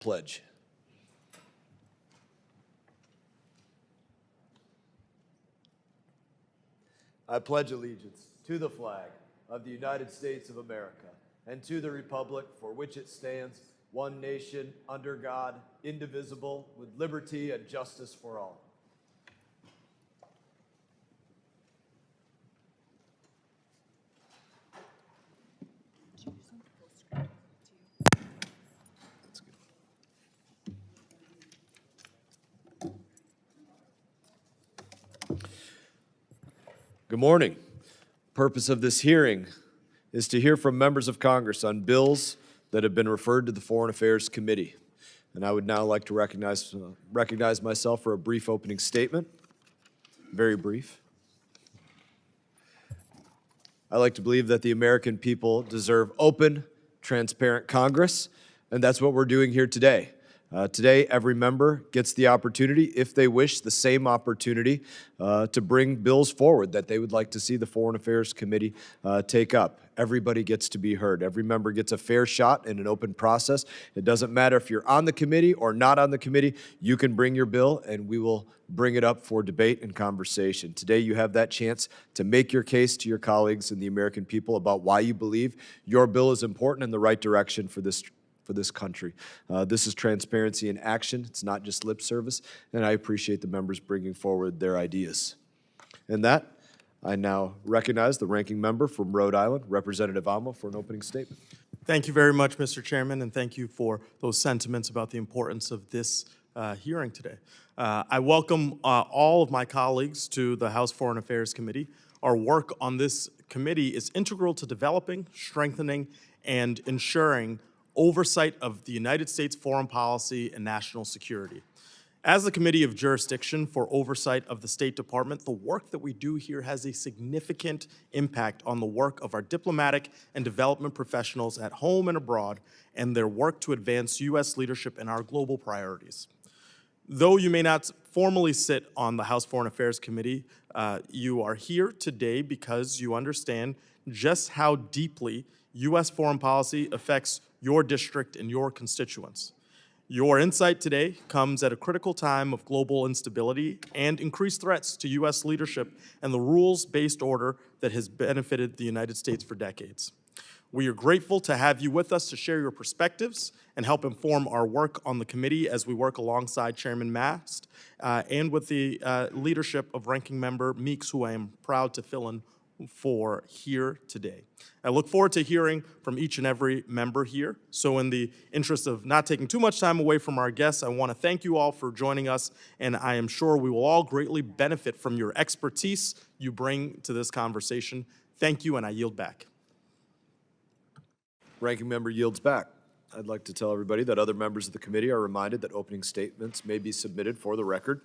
Pledge. I pledge allegiance to the flag of the United States of America and to the republic for which it stands, one nation, under God, indivisible, with liberty and justice for all. Good morning. Purpose of this hearing is to hear from members of Congress on bills that have been referred to the Foreign Affairs Committee. And I would now like to recognize myself for a brief opening statement. Very brief. I like to believe that the American people deserve open, transparent Congress, and that's what we're doing here today. Today, every member gets the opportunity, if they wish, the same opportunity to bring bills forward that they would like to see the Foreign Affairs Committee take up. Everybody gets to be heard. Every member gets a fair shot in an open process. It doesn't matter if you're on the committee or not on the committee, you can bring your bill and we will bring it up for debate and conversation. Today, you have that chance to make your case to your colleagues and the American people about why you believe your bill is important in the right direction for this country. This is transparency in action. It's not just lip service, and I appreciate the members bringing forward their ideas. And that, I now recognize the ranking member from Rhode Island, Representative Amo, for an opening statement. Thank you very much, Mr. Chairman, and thank you for those sentiments about the importance of this hearing today. I welcome all of my colleagues to the House Foreign Affairs Committee. Our work on this committee is integral to developing, strengthening, and ensuring oversight of the United States foreign policy and national security. As the Committee of Jurisdiction for Oversight of the State Department, the work that we do here has a significant impact on the work of our diplomatic and development professionals at home and abroad and their work to advance U.S. leadership and our global priorities. Though you may not formally sit on the House Foreign Affairs Committee, you are here today because you understand just how deeply U.S. foreign policy affects your district and your constituents. Your insight today comes at a critical time of global instability and increased threats to U.S. leadership and the rules-based order that has benefited the United States for decades. We are grateful to have you with us to share your perspectives and help inform our work on the committee as we work alongside Chairman Mast and with the leadership of Ranking Member Meeks, who I am proud to fill in for here today. I look forward to hearing from each and every member here. So in the interest of not taking too much time away from our guests, I want to thank you all for joining us, and I am sure we will all greatly benefit from your expertise you bring to this conversation. Thank you, and I yield back. Ranking member yields back. I'd like to tell everybody that other members of the committee are reminded that opening statements may be submitted for the record.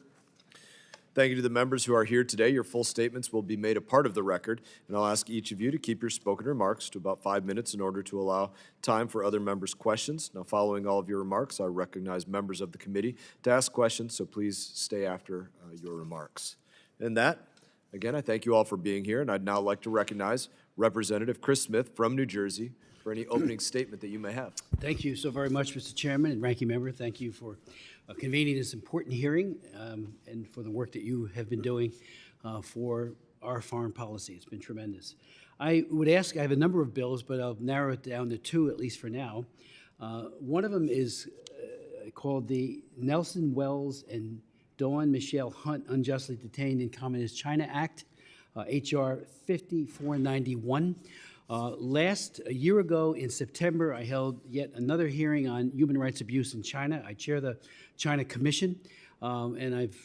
Thank you to the members who are here today. Your full statements will be made a part of the record, and I'll ask each of you to keep your spoken remarks to about 5 minutes in order to allow time for other members' questions. Now, following all of your remarks, I recognize members of the committee to ask questions, so please stay after your remarks. And that, again, I thank you all for being here, and I'd now like to recognize Representative Chris Smith from New Jersey for any opening statement that you may have. Thank you so very much, Mr. Chairman and Ranking Member. Thank you for convening this important hearing and for the work that you have been doing for our foreign policy. It's been tremendous. I would ask, I have a number of bills, but I'll narrow it down to two, at least for now. One of them is called the Nelson Wells and Dawn Michelle Hunt Unjustly Detained in Communist China Act, H.R. 5491. A year ago in September, I held yet another hearing on human rights abuse in China. I chair the China Commission, and I've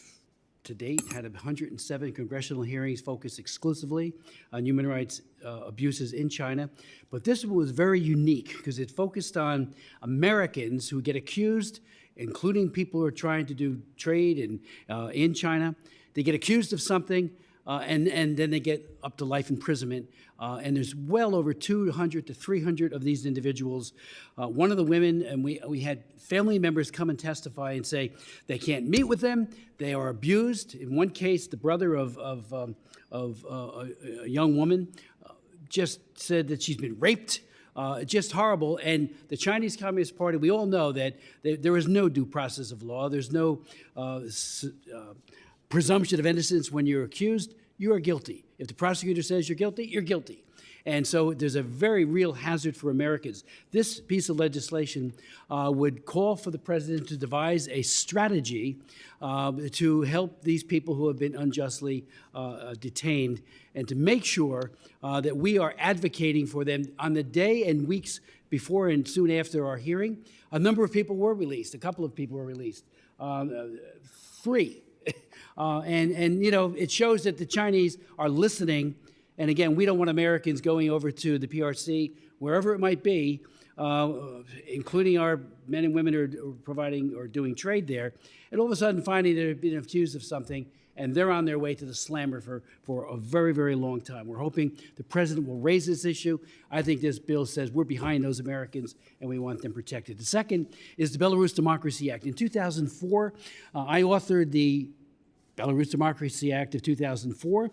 to date had 107 congressional hearings focused exclusively on human rights abuses in China. But this one was very unique because it focused on Americans who get accused, including people who are trying to do trade in China. They get accused of something, and then they get up to life imprisonment. And there's well over 200 to 300 of these individuals. One of the women, and we had family members come and testify and say they can't meet with them, they are abused. In one case, the brother of a young woman just said that she's been raped Just horrible. And the Chinese Communist Party, we all know that there is no due process of law. There's no presumption of innocence. When you're accused, you are guilty. If the prosecutor says you're guilty, you're guilty. And so there's a very real hazard for Americans. This piece of legislation would call for the president to devise a strategy to help these people who have been unjustly detained, and to make sure that we are advocating for them. On the day and weeks before and soon after our hearing, a number of people were released. A couple of people were released. 3. And you know, it shows that the Chinese are listening. And again, we don't want Americans going over to the PRC, wherever it might be, including our men and women who are providing or doing trade there, and all of a sudden finding they've been accused of something, and they're on their way to the slammer for a very, very long time. We're hoping the president will raise this issue. I think this bill says we're behind those Americans, and we want them protected. The second is the Belarus Democracy Act. In 2004, I authored the Belarus Democracy Act of 2004,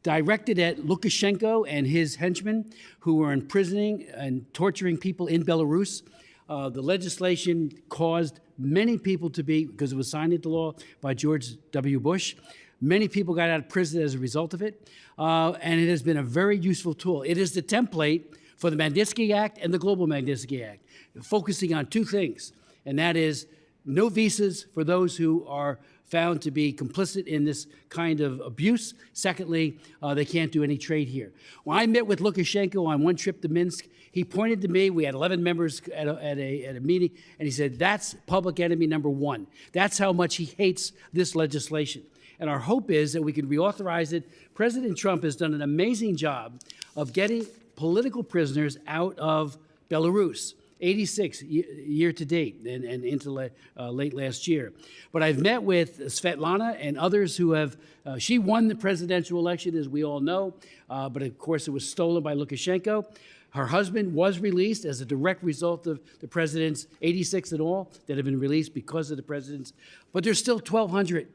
directed at Lukashenko and his henchmen who were imprisoning and torturing people in Belarus. The legislation caused many people to be, because it was signed into law by George W. Bush, many people got out of prison as a result of it, and it has been a very useful tool. It is the template for the Magnitsky Act and the Global Magnitsky Act, focusing on 2 things, and that is no visas for those who are found to be complicit in this kind of abuse. Secondly, they can't do any trade here. When I met with Lukashenko on one trip to Minsk, he pointed to me. We had 11 members at a meeting, and he said, that's public enemy number 1. That's how much he hates this legislation. And our hope is that we can reauthorize it. President Trump has done an amazing job of getting political prisoners out of Belarus. 86 year to date and into late last year. But I've met with Svetlana and others who have, she won the presidential election, as we all know, but of course it was stolen by Lukashenko. Her husband was released as a direct result of the president's 86 in all that have been released because of the president's. But there's still 1,200,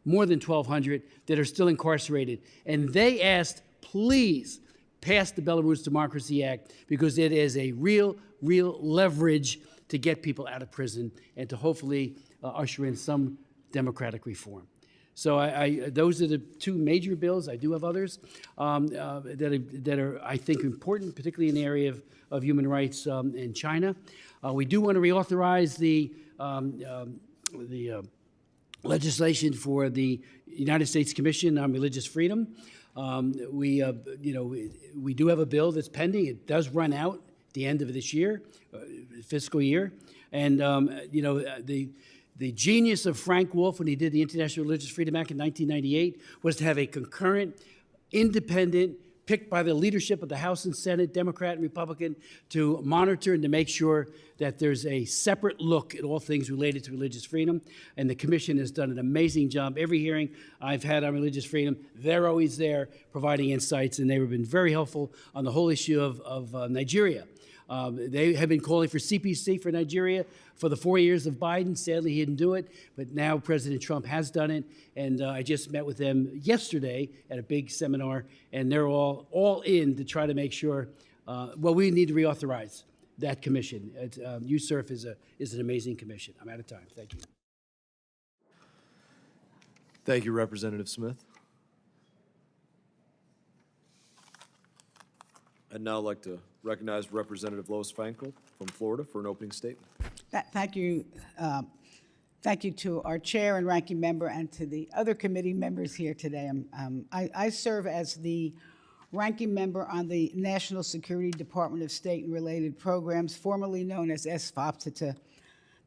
more than 1,200, that are still incarcerated. And they asked, please, pass the Belarus Democracy Act, because it is a real leverage to get people out of prison and to hopefully usher in some democratic reform. So those are the 2 major bills. I do have others that are, I think, important, particularly in the area of human rights in China. We do want to reauthorize the legislation for the United States Commission on Religious Freedom. We do have a bill that's pending. It does run out at the end of this year, fiscal year. And, the genius of Frank Wolf when he did the International Religious Freedom Act in 1998 was to have a concurrent, independent, picked by the leadership of the House and Senate, Democrat and Republican, to monitor and to make sure that there's a separate look at all things related to religious freedom. And the Commission has done an amazing job. Every hearing I've had on religious freedom, they're always there providing insights, and they've been very helpful on the whole issue of Nigeria. They have been calling for CPC for Nigeria for the 4 years of Biden. Sadly, he didn't do it, but now President Trump has done it, and I just met with them yesterday at a big seminar, and they're all in to try to make sure, we need to reauthorize that commission. USERF is an amazing commission. I'm out of time. Thank you. Thank you, Representative Smith. I'd now like to recognize Representative Lois Frankel from Florida for an opening statement. Thank you. Thank you to our chair and ranking member and to the other committee members here today. I serve as the ranking member on the National Security Department of State and Related Programs, formerly known as SFOPS. It's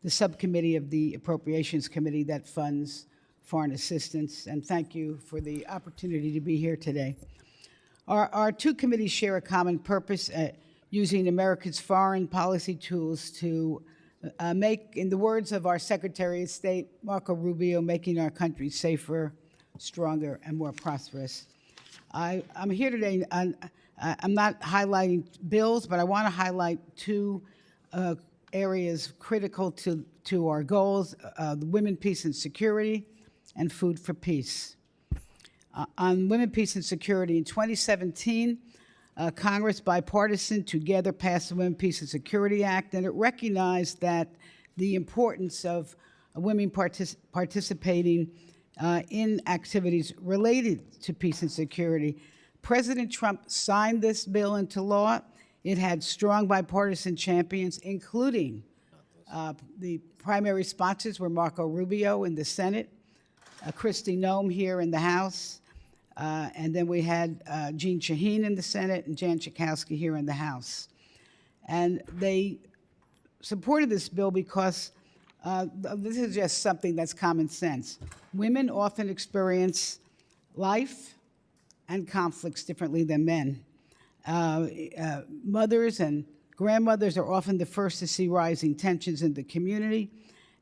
the subcommittee of the Appropriations Committee that funds foreign assistance. And thank you for the opportunity to be here today. Our 2 committees share a common purpose, using America's foreign policy tools to make, in the words of our Secretary of State, Marco Rubio, making our country safer, stronger, and more prosperous. I'm here today, I'm not highlighting bills, but I want to highlight 2 areas critical to our goals, women, peace, and security, and food for peace. On women, peace, and security, in 2017, Congress, bipartisan, together passed the Women, Peace, and Security Act, and it recognized that the importance of women participating in activities related to peace and security. President Trump signed this bill into law. It had strong bipartisan champions, including the primary sponsors were Marco Rubio in the Senate, Kristi Noem here in the House, and then we had Jeanne Shaheen in the Senate and Jan Schakowsky here in the House. And they supported this bill because this is just something that's common sense. Women often experience life and conflicts differently than men. Mothers and grandmothers are often the first to see rising tensions in the community,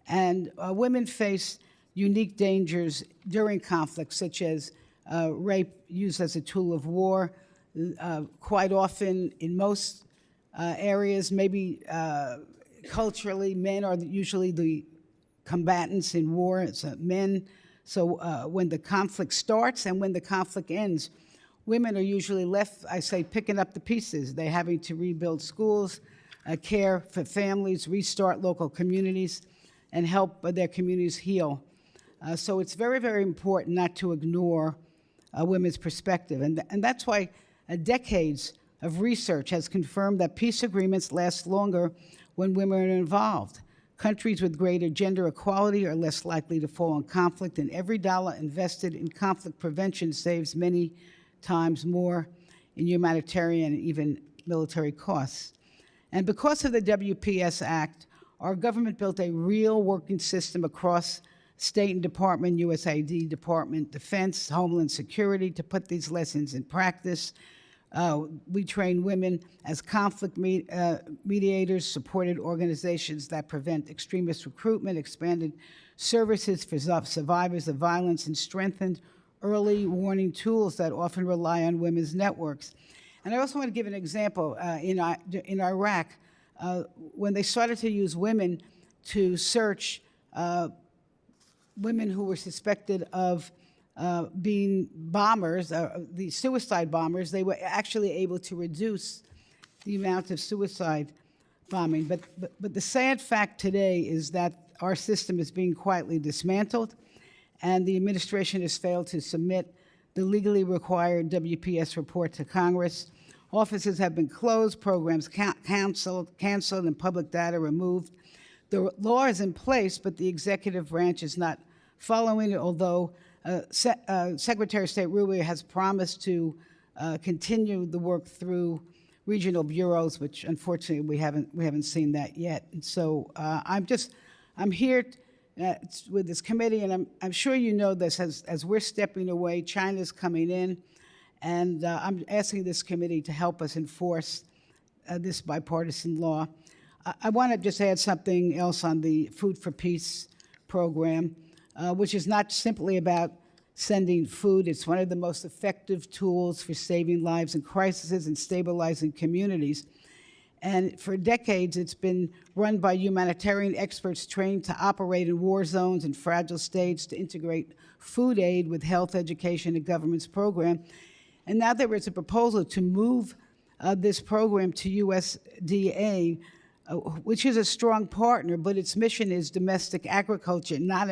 and women face unique dangers during conflicts, such as rape used as a tool of war. Quite often, in most areas, maybe culturally, men are usually the combatants in war. It's men. So when the conflict starts and when the conflict ends, women are usually left, I say, picking up the pieces. They're having to rebuild schools, care for families, restart local communities, and help their communities heal. So it's very, very important not to ignore women's perspective. And that's why decades of research has confirmed that peace agreements last longer when women are involved. Countries with greater gender equality are less likely to fall in conflict, and every dollar invested in conflict prevention saves many times more in humanitarian and even military costs. And because of the WPS Act, our government built a real working system across State and Department, USAID, Department, Defense, Homeland Security to put these lessons in practice. We train women as conflict mediators, supported organizations that prevent extremist recruitment, expanded services for survivors of violence, and strengthened early warning tools that often rely on women's networks. And I also want to give an example. In Iraq, when they started to use women to search women who were suspected of being bombers, the suicide bombers, they were actually able to reduce the amount of suicide bombing. But the sad fact today is that our system is being quietly dismantled, and the administration has failed to submit the legally required WPS report to Congress. Offices have been closed, programs canceled, and public data removed. The law is in place, but the executive branch is not following it, although Secretary of State Rubio has promised to continue the work through regional bureaus, which unfortunately we haven't seen that yet. And so I'm here with this committee, and I'm sure you know this, as we're stepping away, China's coming in, and I'm asking this committee to help us enforce this bipartisan law. I want to just add something else on the Food for Peace program, which is not simply about sending food. It's one of the most effective tools for saving lives in crises and stabilizing communities. And for decades, it's been run by humanitarian experts trained to operate in war zones and fragile states to integrate food aid with health, education, and government's program. And now there is a proposal to move this program to USDA, which is a strong partner, but its mission is domestic agriculture, not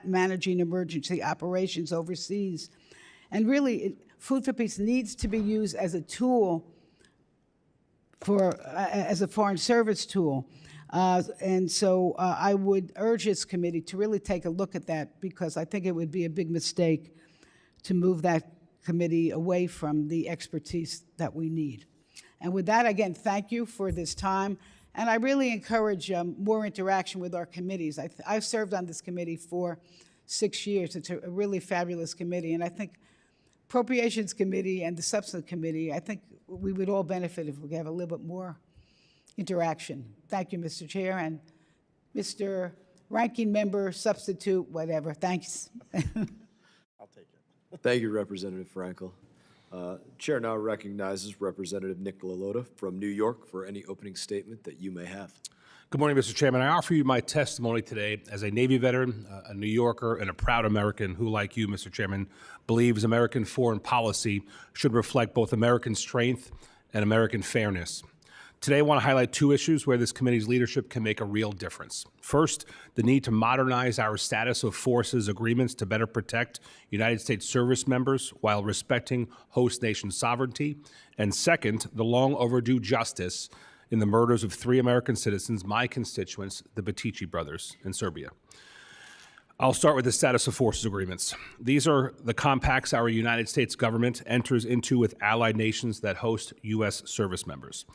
managing emergency operations overseas. And really, Food for Peace needs to be used as a tool as a foreign service tool. And so I would urge this committee to really take a look at that, because I think it would be a big mistake to move that committee away from the expertise that we need. And with that, again, thank you for this time. And I really encourage more interaction with our committees. I've served on this committee for 6 years. It's a really fabulous committee. And I think Appropriations Committee and the Substance Committee, I think we would all benefit if we could have a little bit more interaction. Thank you, Mr. Chair, and Mr. Ranking Member, Substitute, whatever. Thanks. I'll take it. Thank you, Representative Frankel. Chair now recognizes Representative Nick LaLota from New York for any opening statement that you may have. Good morning, Mr. Chairman. I offer you my testimony today as a Navy veteran, a New Yorker, and a proud American who, like you, Mr. Chairman, believes American foreign policy should reflect both American strength and American fairness. Today, I want to highlight two issues where this committee's leadership can make a real difference. First, the need to modernize our status of forces agreements to better protect United States service members while respecting host nation sovereignty. And second, the long overdue justice in the murders of 3 American citizens, my constituents, the Batici brothers in Serbia. I'll start with the status of forces agreements. These are the compacts our United States government enters into with allied nations that host U.S. service members.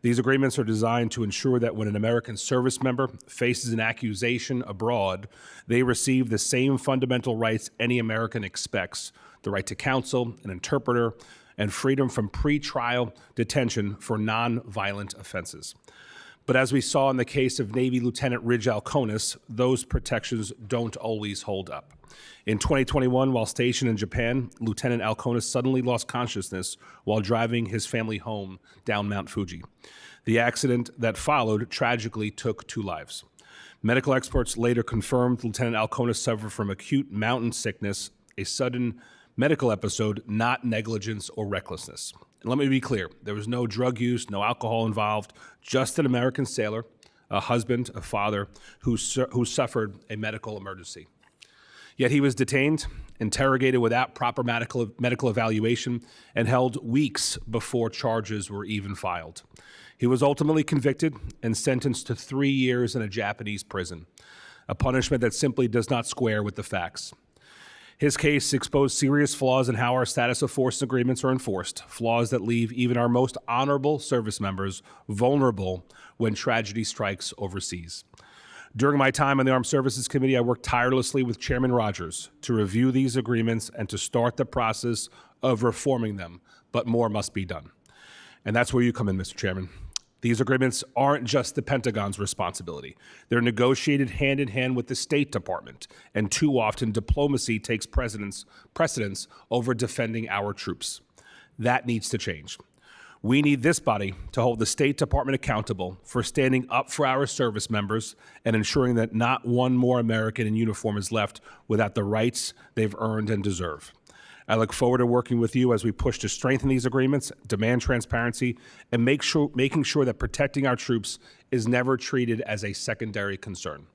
These agreements are designed to ensure that when an American service member faces an accusation abroad, they receive the same fundamental rights any American expects: the right to counsel, an interpreter, and freedom from pre-trial detention for non-violent offenses. But as we saw in the case of Navy Lieutenant Ridge Alconis, those protections don't always hold up. In 2021, while stationed in Japan, Lieutenant Alconis suddenly lost consciousness while driving his family home down Mount Fuji. The accident that followed tragically took 2 lives. Medical experts later confirmed Lieutenant Alconis suffered from acute mountain sickness, a sudden medical episode, not negligence or recklessness. And let me be clear, there was no drug use, no alcohol involved, just an American sailor, a husband, a father, who suffered a medical emergency. Yet he was detained, interrogated without proper medical evaluation, and held weeks before charges were even filed. He was ultimately convicted and sentenced to 3 years in a Japanese prison, a punishment that simply does not square with the facts. His case exposed serious flaws in how our status of forces agreements are enforced, flaws that leave even our most honorable service members vulnerable when tragedy strikes overseas. During my time on the Armed Services Committee, I worked tirelessly with Chairman Rogers to review these agreements and to start the process of reforming them, but more must be done. And that's where you come in, Mr. Chairman. These agreements aren't just the Pentagon's responsibility. They're negotiated hand in hand with the State Department, and too often diplomacy takes precedence over defending our troops. That needs to change. We need this body to hold the State Department accountable for standing up for our service members and ensuring that not one more American in uniform is left without the rights they've earned and deserve. I look forward to working with you as we push to strengthen these agreements, demand transparency, and making sure that protecting our troops is never treated as a secondary concern.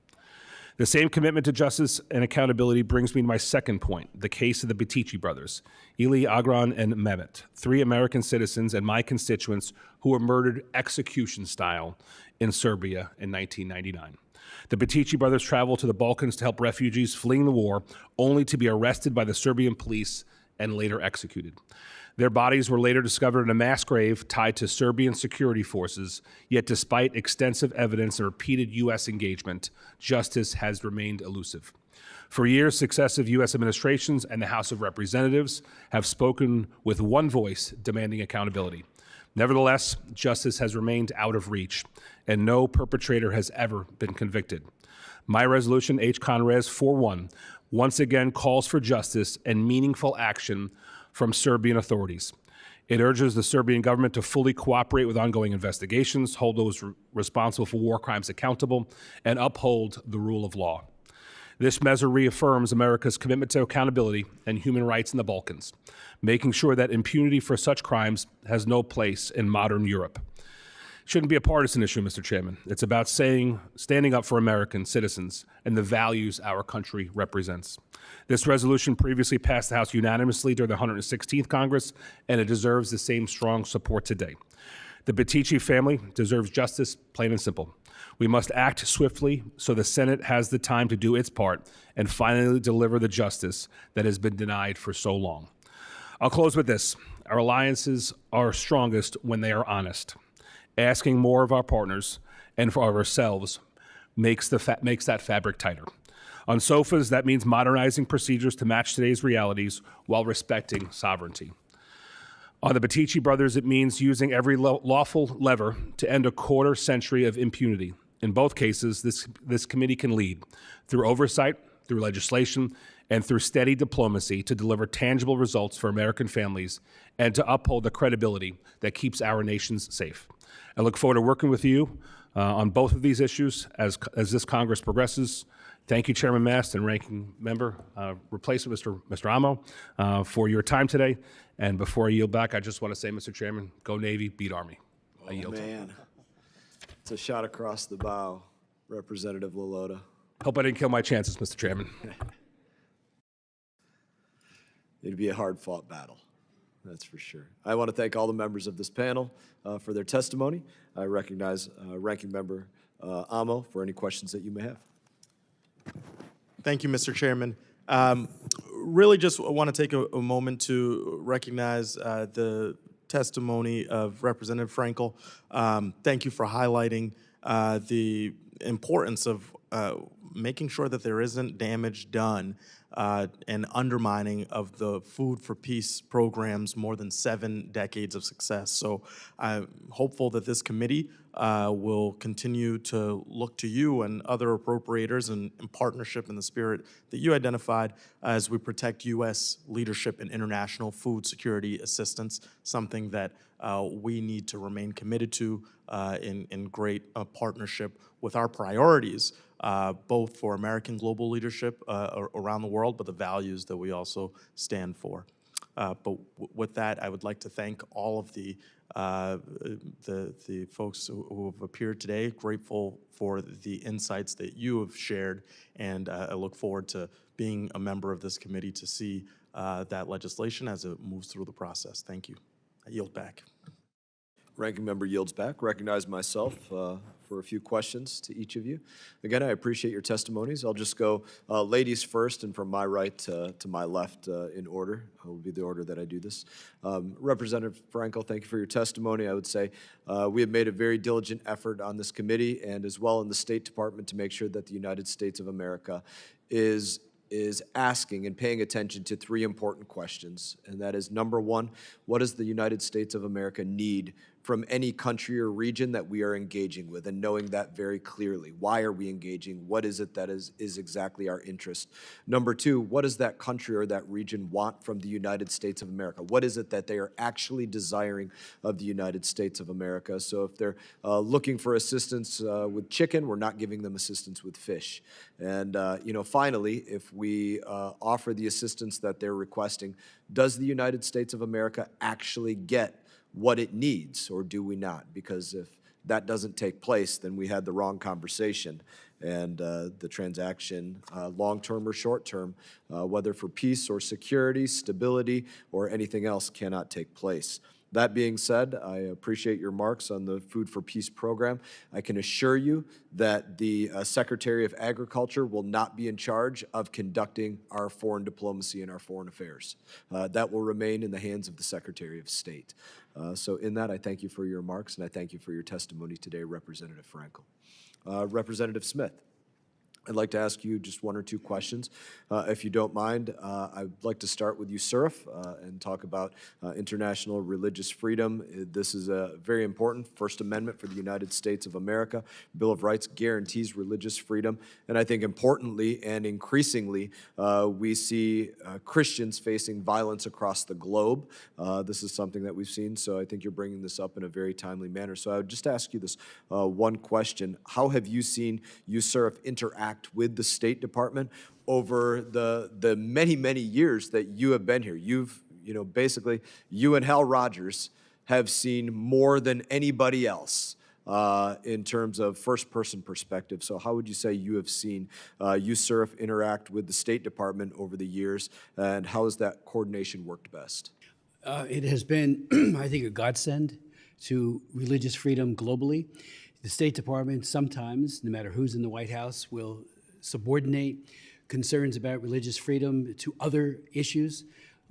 The same commitment to justice and accountability brings me to my second point, the case of the Batici brothers, Ili, Agran, and Mehmet, 3 American citizens and my constituents who were murdered execution-style in Serbia in 1999. The Batici brothers traveled to the Balkans to help refugees fleeing the war, only to be arrested by the Serbian police and later executed. Their bodies were later discovered in a mass grave tied to Serbian security forces, yet despite extensive evidence and repeated U.S. engagement, justice has remained elusive. For years, successive U.S. administrations and the House of Representatives have spoken with one voice demanding accountability. Nevertheless, justice has remained out of reach, and no perpetrator has ever been convicted. My resolution, H. Conres 4-1, once again calls for justice and meaningful action from Serbian authorities. It urges the Serbian government to fully cooperate with ongoing investigations, hold those responsible for war crimes accountable, and uphold the rule of law. This measure reaffirms America's commitment to accountability and human rights in the Balkans, making sure that impunity for such crimes has no place in modern Europe. It shouldn't be a partisan issue, Mr. Chairman. It's about standing up for American citizens and the values our country represents. This resolution previously passed the House unanimously during the 116th Congress, and it deserves the same strong support today. The Batici family deserves justice, plain and simple. We must act swiftly so the Senate has the time to do its part and finally deliver the justice that has been denied for so long. I'll close with this. Our alliances are strongest when they are honest. Asking more of our partners and for ourselves makes that fabric tighter. On SOFAs, that means modernizing procedures to match today's realities while respecting sovereignty. On the Batici brothers, it means using every lawful lever to end a quarter century of impunity. In both cases, this committee can lead through oversight, through legislation, and through steady diplomacy to deliver tangible results for American families and to uphold the credibility that keeps our nations safe. I look forward to working with you on both of these issues as this Congress progresses. Thank you, Chairman Mast and Ranking Member Replacement Mr. Amo, for your time today. And before I yield back, I just want to say, Mr. Chairman, go Navy, beat Army. I yield. Man, it's a shot across the bow, Representative Lilota. Hope I didn't kill my chances, Mr. Chairman. It'd be a hard-fought battle, that's for sure. I want to thank all the members of this panel for their testimony. I recognize Ranking Member Amo for any questions that you may have. Thank you, Mr. Chairman. Really just want to take a moment to recognize the testimony of Representative Frankel. Thank you for highlighting the importance of making sure that there isn't damage done and undermining of the Food for Peace program's more than 7 decades of success. So I'm hopeful that this committee will continue to look to you and other appropriators in partnership in the spirit that you identified as we protect U.S. leadership in international food security assistance, something that we need to remain committed to in great partnership with our priorities, both for American global leadership around the world, but the values that we also stand for. But with that, I would like to thank all of the folks who have appeared today. Grateful for the insights that you have shared, and I look forward to being a member of this committee to see that legislation as it moves through the process. Thank you. I yield back. Ranking Member yields back. Recognize myself for a few questions to each of you. Again, I appreciate your testimonies. I'll just go ladies first, and from my right to my left in order. Will be the order that I do this. Representative Frankel, thank you for your testimony. I would say we have made a very diligent effort on this committee and as well in the State Department to make sure that the United States of America is asking and paying attention to 3 important questions, and that is, number 1, what does the United States of America need from any country or region that we are engaging with, and knowing that very clearly. Why are we engaging? What is it that is exactly our interest? Number 2, what does that country or that region want from the United States of America? What is it that they are actually desiring of the United States of America? So if they're looking for assistance with chicken, we're not giving them assistance with fish. And finally, if we offer the assistance that they're requesting, does the United States of America actually get what it needs, or do we not? Because if that doesn't take place, then we had the wrong conversation, and the transaction, long-term or short-term, whether for peace or security, stability, or anything else, cannot take place. That being said, I appreciate your remarks on the Food for Peace program. I can assure you that the Secretary of Agriculture will not be in charge of conducting our foreign diplomacy and our foreign affairs. That will remain in the hands of the Secretary of State. So in that, I thank you for your remarks, and I thank you for your testimony today, Representative Frankel. Representative Smith, I'd like to ask you just 1 or 2 questions. If you don't mind, I'd like to start with you, Surf, and talk about international religious freedom. This is a very important First Amendment for the United States of America. Bill of Rights guarantees religious freedom. And I think importantly and increasingly, we see Christians facing violence across the globe. This is something that we've seen, so I think you're bringing this up in a very timely manner. So I would just ask you this one question. How have you seen USERF interact with the State Department over the many, many years that you have been here? Basically, you and Hal Rogers have seen more than anybody else in terms of first-person perspective. So how would you say you have seen USERF interact with the State Department over the years, and how has that coordination worked best? It has been, I think, a godsend to religious freedom globally. The State Department sometimes, no matter who's in the White House, will subordinate concerns about religious freedom to other issues,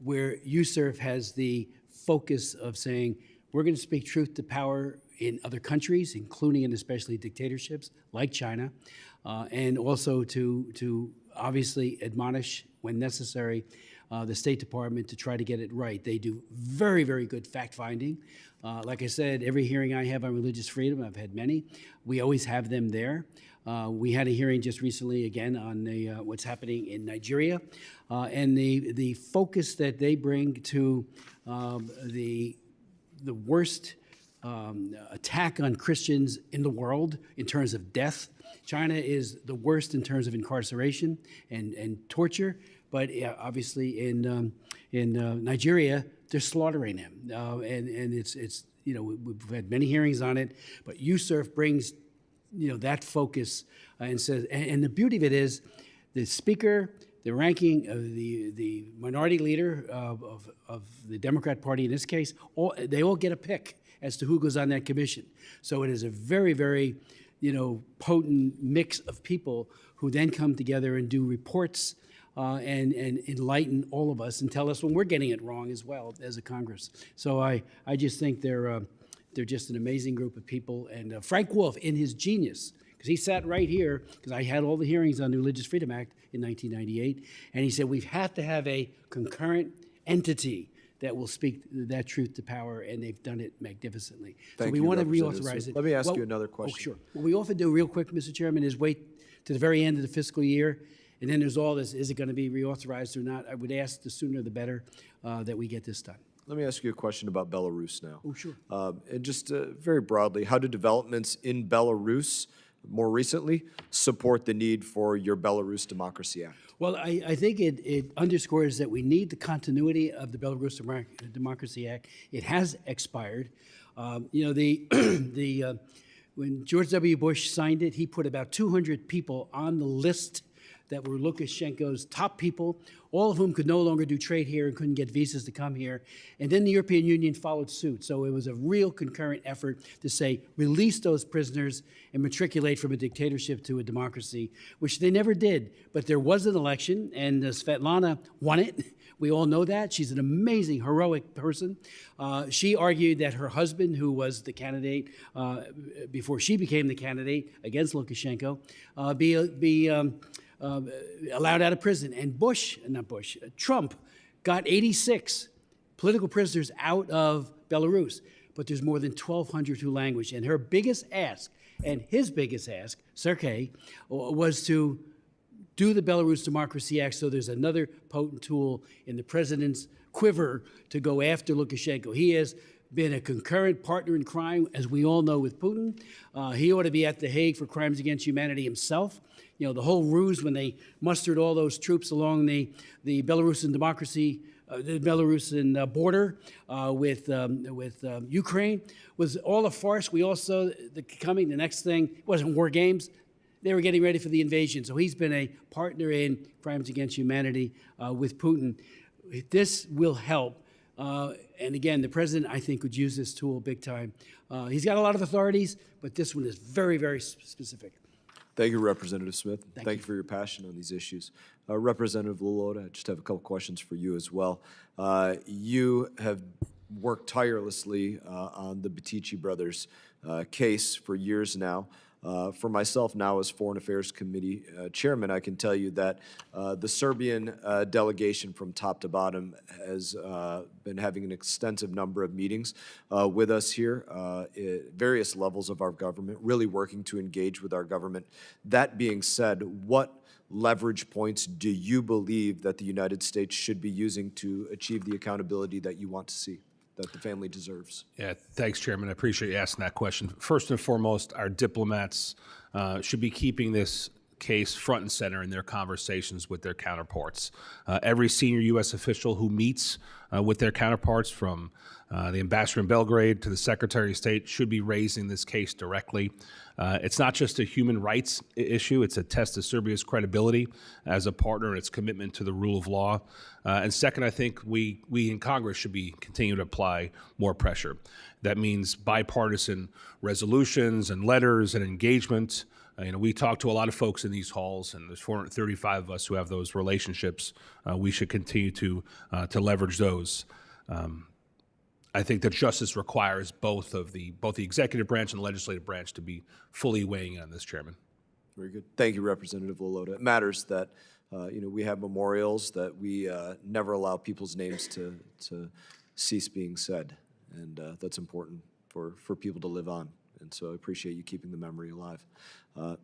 where USERF has the focus of saying, we're going to speak truth to power in other countries, including and especially dictatorships like China, and also to obviously admonish, when necessary, the State Department to try to get it right. They do very, very good fact-finding. Like I said, every hearing I have on religious freedom, I've had many, we always have them there. We had a hearing just recently, again, on what's happening in Nigeria, and the focus that they bring to the worst attack on Christians in the world in terms of death. China is the worst in terms of incarceration and torture, but obviously in Nigeria, they're slaughtering them. And it's we've had many hearings on it, but USERF brings that focus and says, and the beauty of it is the speaker, the ranking of the minority leader of the Democrat Party in this case, they all get a pick as to who goes on that commission. So it is a very, very, potent mix of people who then come together and do reports and enlighten all of us and tell us when we're getting it wrong as well as a Congress. So I just think they're just an amazing group of people. And Frank Wolf, in his genius, because he sat right here, because I had all the hearings on the Religious Freedom Act in 1998, and he said we have to have a concurrent entity that will speak that truth to power, and they've done it magnificently. So we want to reauthorize it. Let me ask you another question. Oh, sure. What we often do real quick, Mr. Chairman, is wait to the very end of the fiscal year, and then there's all this, is it going to be reauthorized or not? I would ask the sooner the better that we get this done. Let me ask you a question about Belarus now. Oh, sure. And just very broadly, how do developments in Belarus more recently support the need for your Belarus Democracy Act? Well, I think it underscores that we need the continuity of the Belarus Democracy Act. It has expired. When George W. Bush signed it, he put about 200 people on the list that were Lukashenko's top people, all of whom could no longer do trade here and couldn't get visas to come here. And then the European Union followed suit. So it was a real concurrent effort to say, release those prisoners and matriculate from a dictatorship to a democracy, which they never did. But there was an election, and Svetlana won it. We all know that. She's an amazing, heroic person. She argued that her husband, who was the candidate before she became the candidate against Lukashenko, be allowed out of prison. And Trump got 86 political prisoners out of Belarus, but there's more than 1,200 who languish. And her biggest ask, and his biggest ask, Sergei, was to do the Belarus Democracy Act so there's another potent tool in the president's quiver to go after Lukashenko. He has been a concurrent partner in crime, as we all know, with Putin. He ought to be at The Hague for crimes against humanity himself. The whole ruse when they mustered all those troops along the Belarusian the Belarusian border with Ukraine was all a farce. We all saw the next thing. It wasn't war games. They were getting ready for the invasion. So he's been a partner in crimes against humanity with Putin. This will help. And again, the president, I think, would use this tool big time. He's got a lot of authorities, but this one is very, very specific. Thank you, Representative Smith. Thank you for your passion on these issues. Representative Lulota, I just have a couple questions for you as well. You have worked tirelessly on the Batici brothers case for years now. For myself now as Foreign Affairs Committee Chairman, I can tell you that the Serbian delegation from top to bottom has been having an extensive number of meetings with us here at various levels of our government, really working to engage with our government. That being said, what leverage points do you believe that the United States should be using to achieve the accountability that you want to see, that the family deserves? Yeah, thanks, Chairman. I appreciate you asking that question. First and foremost, our diplomats should be keeping this case front and center in their conversations with their counterparts. Every senior U.S. official who meets with their counterparts, from the ambassador in Belgrade to the Secretary of State, should be raising this case directly. It's not just a human rights issue. It's a test of Serbia's credibility as a partner and its commitment to the rule of law. And second, I think we in Congress should be continuing to apply more pressure. That means bipartisan resolutions and letters and engagement. We talk to a lot of folks in these halls, and there's 435 of us who have those relationships. We should continue to leverage those. I think that justice requires both the executive branch and the legislative branch to be fully weighing in on this, Chairman. Very good. Thank you, Representative Lulota. It matters that we have memorials, that we never allow people's names to cease being said, and that's important for people to live on. And so I appreciate you keeping the memory alive.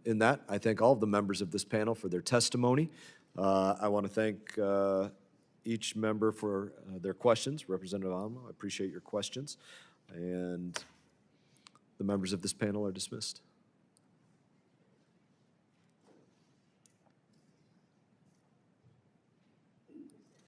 In that, I thank all of the members of this panel for their testimony. I want to thank each member for their questions. Representative Alamo, I appreciate your questions. And The members of this panel are dismissed.